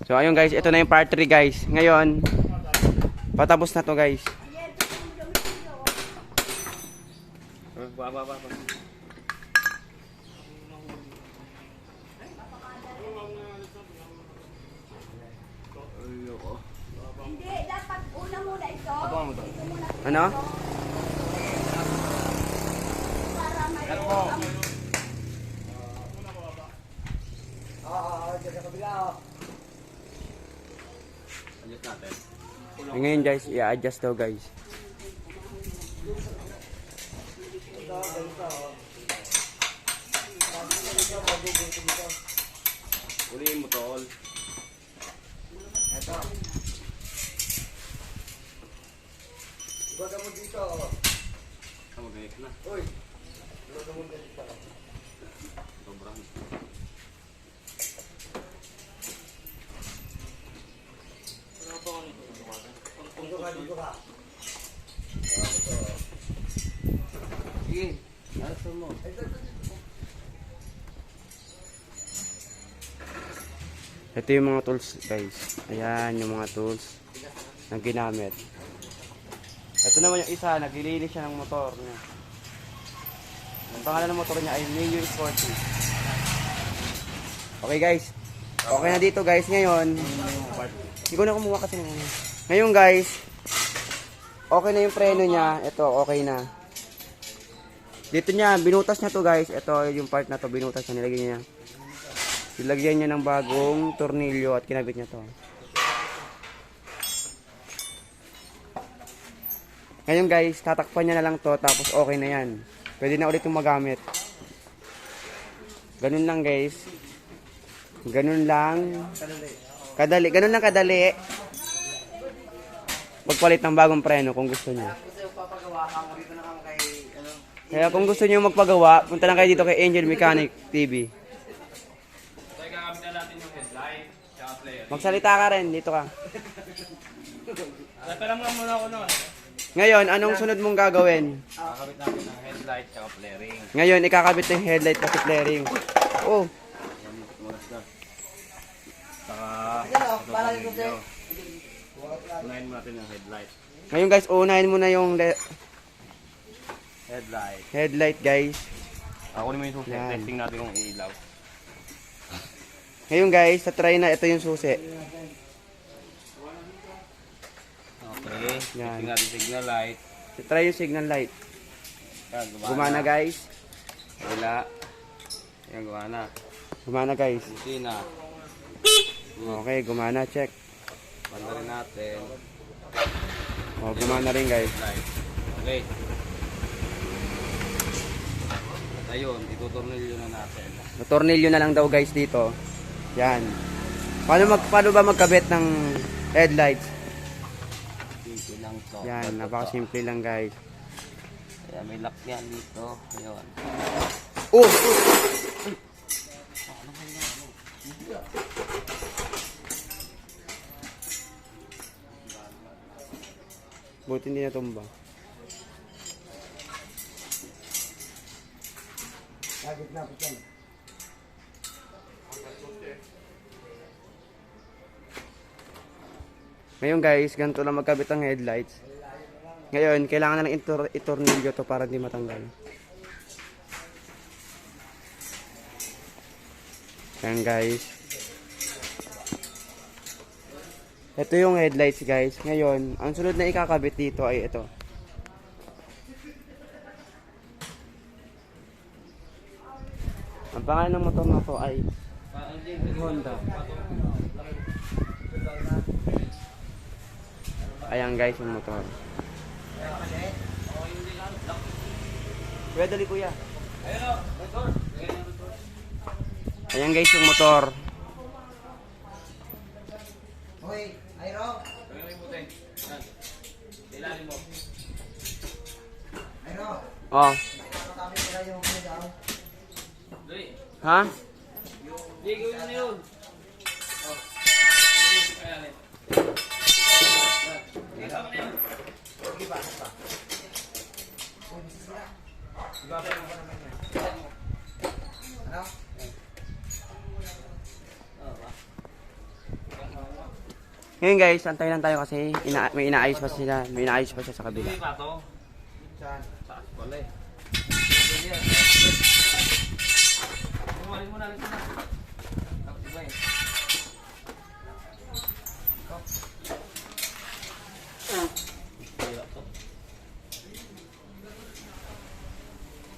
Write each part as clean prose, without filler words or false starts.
So ayun guys, ito na yung part 3 guys. Ngayon, patapos na to guys. Hindi, dapat una muna ito. Ano? Para may Ngayon guys, i-adjust daw guys. Ulihin mo tol. Eto. Ibaga mo dito. Kamagayik na. Uy. Ibaga mo dito. Sobrang. Dito ka, dito ka. Sige. Ano mo? Ito yung mga tools guys. Ayan yung mga tools na ginamit. Ito naman yung isa, naglilinis siya ng motor niya. Ang pangalan ng motor niya ay Mio Sporty. Okay guys. Okay na dito guys ngayon. Hindi ko na kumuha kasi ng ngayon guys. Okay na yung preno niya. Ito okay na. Dito niya, binutas niya to guys. Ito yung part na to, binutas niya, nilagyan niya. Nilagyan niya ng bagong tornilyo at kinabit niya to. Ngayon guys, tatakpan niya na lang to tapos okay na yan. Pwede na ulit yung magamit. Ganun lang guys. Ganun lang. Kadali. Ganun lang kadali. Magpalit ng bagong preno kung gusto niyo. Kaya kung gusto niyo magpagawa, punta lang kayo dito kay Angel Mechanic TV. So, gagamit na natin yung headlight, tsaka player. Magsalita ka rin, dito ka. Napalang lang muna ako nun. Ngayon, anong sunod mong gagawin? Kakabit natin ng headlight, tsaka flaring. Ngayon, ikakabit ng headlight kasi flaring. Oh, Muras na. Saka, unahin mo natin yung headlight. ngayon guys, unahin mo na yung Headlight. headlight guys. Ako naman yung susi. Yan. Testing natin kung ilaw. Ngayon guys, sa-try na ito yung susi. Okay. Yan. Testing natin signal light. Try yung signal light. Yan, Gumana guys. Wala. Yan, gumana. Gumana guys. Buti na. Okay, gumana. Check. Banda rin natin. Oh, gumana rin guys. Light. Okay. At ayun, itutornilyo na natin. Tornilyo na lang daw guys dito. Yan. Paano ba magkabit ng headlights? Simple lang to. Yan, napakasimple lang guys. Kaya may lock yan dito. Ayun. Oh! Buti hindi natumba. Lagit na po yan. Ngayon guys, ganito lang magkabit ang headlights. Ngayon, kailangan na lang itornilyo to para hindi matanggal. Ayan guys. Ito yung headlights guys. Ngayon, ang sunod na ikakabit dito ay ito. Ang pangalan ng motor na to ay Honda. Ayan guys yung motor. Kuya, dali kuya. Ayan guys yung motor. Hoy, Ayro. Ayro. Oh. Kami pala yung daw. Ha? Hindi, gawin na yun. Ano? Ngayon guys, antay lang tayo kasi may inaayos pa sila. May inaayos pa siya sa kabila. Hindi pa to. Saan? Taas pala eh. Kumarin mo na rin na. Tapos iba eh.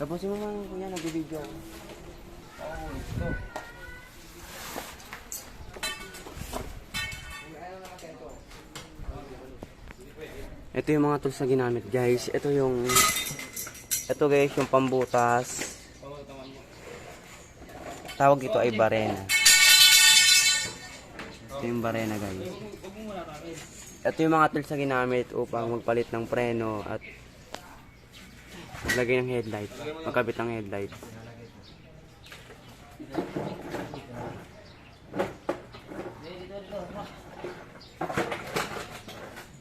Tapusin mo mga kuya, nag-video ako. Oo, ito. Ito yung mga tools na ginamit guys. Ito guys, yung pambutas. Tawag ito ay barena. Ito yung barena guys. Ito yung mga tools na ginamit upang magpalit ng preno at maglagay ng headlight. Magkabit ng headlight.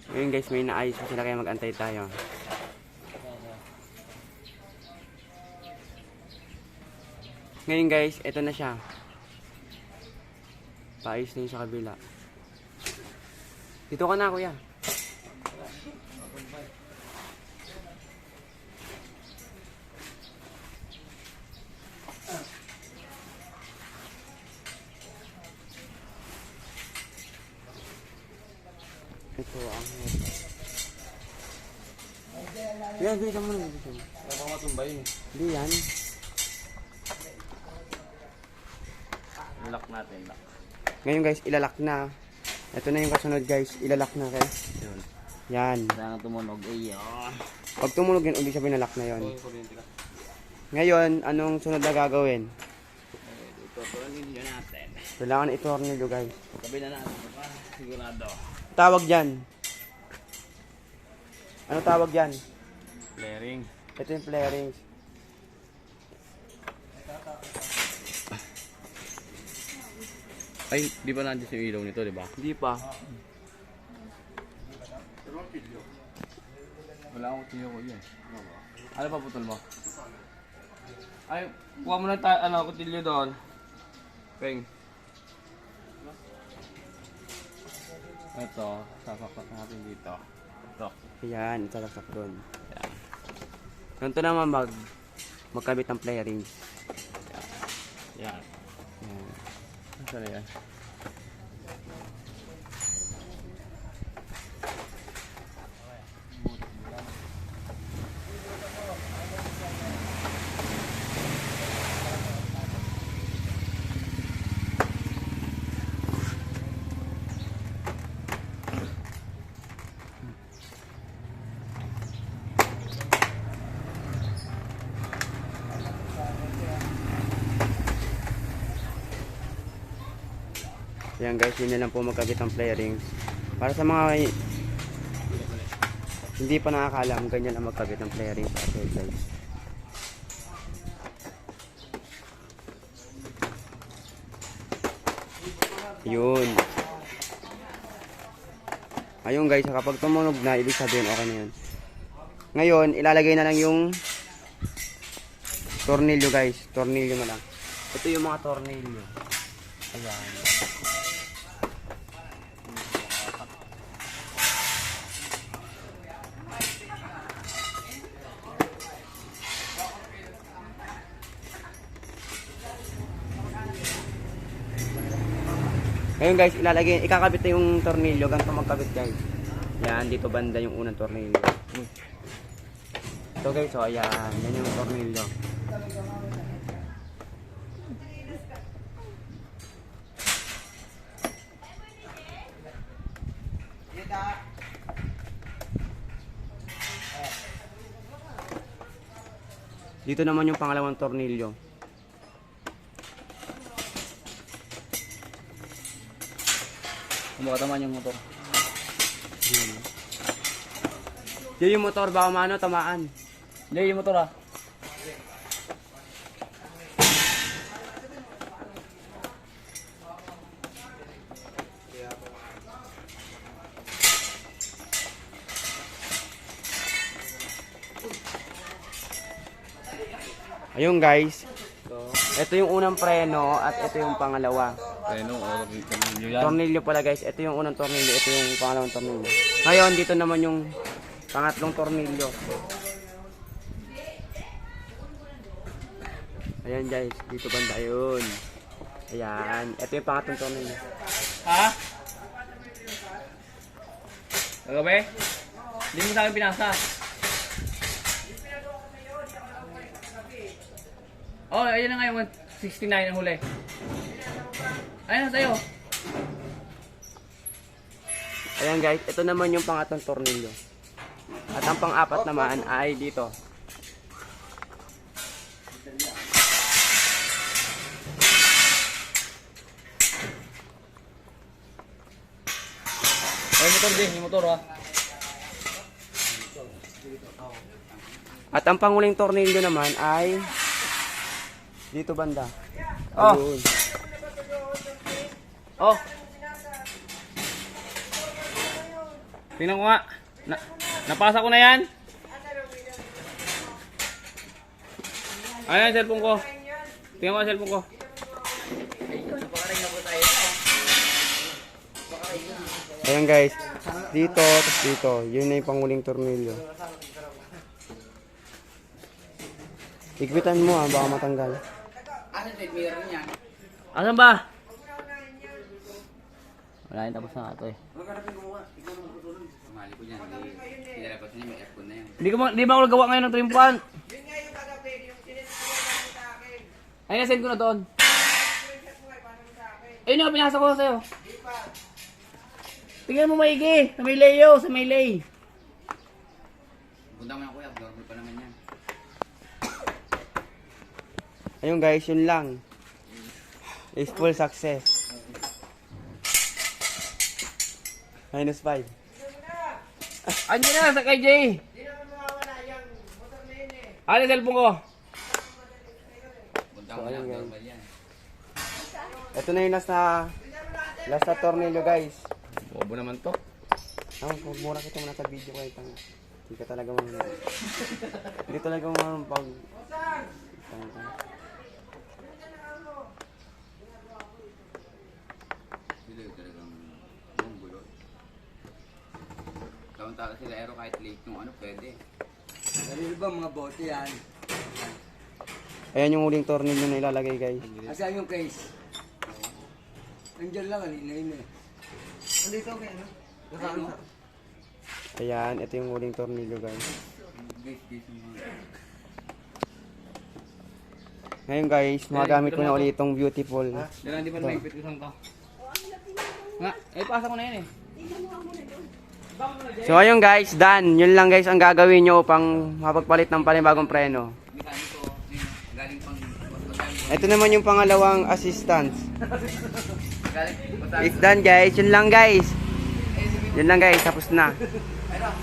Ngayon guys, may naayos pa sila kaya mag-antay tayo. Ngayon guys, ito na siya. Paayos na yung sa kabila. Dito ka na kuya. Ito ang yan, bilisan mo na. Kaya baka matumbay eh. Hindi yan. Lock natin, lock. Ngayon guys, ilalak na. Ito na yung kasunod guys, ilalak na guys. Yun. Yan. Kailangan tumunog eh. Pag tumunog yun, ibig sabihin nalak na yun. Yung kuryente ka. Ngayon, anong sunod na gagawin? Ito, tornilyo natin. Kailangan itornilyo guys. Tabi na natin. Sigurado. Tawag dyan. Ano tawag dyan? Flaring. Ito yung flarings. Ay, di ba nandiyan yung ilaw nito, di ba? Hindi pa. Wala akong tiyo ko yun. Ano pa putol mo? Ay, kuha mo na kutilyo doon. Peng. Ito, sasaksak natin dito. Ito. Ayan, italaksak doon. Yan. Ganito naman magkabit ng flarings. Yan. Ayan. Saan na yan? Ayan guys, yun na lang po magkabit ng flarings. Para sa mga hindi pa nakakalam, ganyan ang magkabit ng flarings sa atin guys. Yun. Ayun guys, kapag tumunog na, ibig sabihin okay na yun. Ngayon, ilalagay na lang yung tornilyo guys. Tornilyo na lang. Ito yung mga tornilyo. Ayan. Ngayon guys, ikakabit na yung tornilyo. Ganito magkabit guys. Yan, dito banda yung unang tornilyo. Ito guys, so ayan. Yan yung tornilyo. Dito naman yung pangalawang tornilyo. Kumakatawan yung motor. Yan yung motor, baka maano, tamaan. Hindi, yung motor ah. Ayun guys. Ito yung unang preno at ito yung pangalawa. Preno, tornilyo yan. Tornilyo pala guys. Ito yung unang tornilyo. Ito yung pangalawang tornilyo. Ngayon, dito naman yung pangatlong tornilyo. Ayan guys. Dito banda yun. Ayan. Ito yung pangatlong tornilyo. Ha? Kagabi? Hindi mo sa akin pinasa. Oh, ayun na nga yung 69 ang huli. Ayun na sa'yo. Ayan guys. Ito naman yung pangatlong tornilyo. At ang pang-apat naman ay dito. Ay, motor din. Yung motor ha. At ang panguling tornilyo naman ay dito banda. Oh. Ayun. Oh. Tingnan ko nga. Napasa ko na yan. Ayan, cellphone ko. Tingnan ko ang cellphone ko. Ayan guys. Dito, tapos dito. Yun na yung panguling tornilyo. Igpitan mo baka matanggal. Asan ba? Wala yun, tapos na nga ito eh. Hindi ba ako nagawa ngayon ng trimpan? Ay, nasend ko na doon. Ayun nga, pinasa ko sa'yo. Tingnan mo maigi, sa may layo, sa may lay. Punta mo na kuya, normal pa naman yan. Ayun guys, yun lang. Is full success. -5. Andiyan na, sa kay Jay. Ano yung cellphone ko? Punta mo na, normal yan. Ito na yung last na tornilyo guys. Bobo naman to. Mura kita muna sa video ko. Hindi ka talaga hindi talaga pag... Sila yung talagang gulo. Taon-taon sila, pero kahit late yung ano, pwede. Ano ba mga bote yan? Ayan yung uling tornilyo na ilalagay guys. Asan yung case? Nandiyan lang, kanina yun eh. Andito kayo, ano? Nasaan sa? Ayan, ito yung uling tornilyo guys. Guys, yung mga... Ngayon guys, magamit ko na ulit itong beautiful. Dala, hindi pa naipit ko saan to. Nga, pasa ko na yan eh. So ayun guys, done. Yun lang guys ang gagawin nyo upang mapagpalit ng panibagong preno. Mekaniko, galing pang... Ito naman yung pangalawang assistance. Galing, It's done guys, yun lang guys. Yun lang guys, tapos na. Ayun,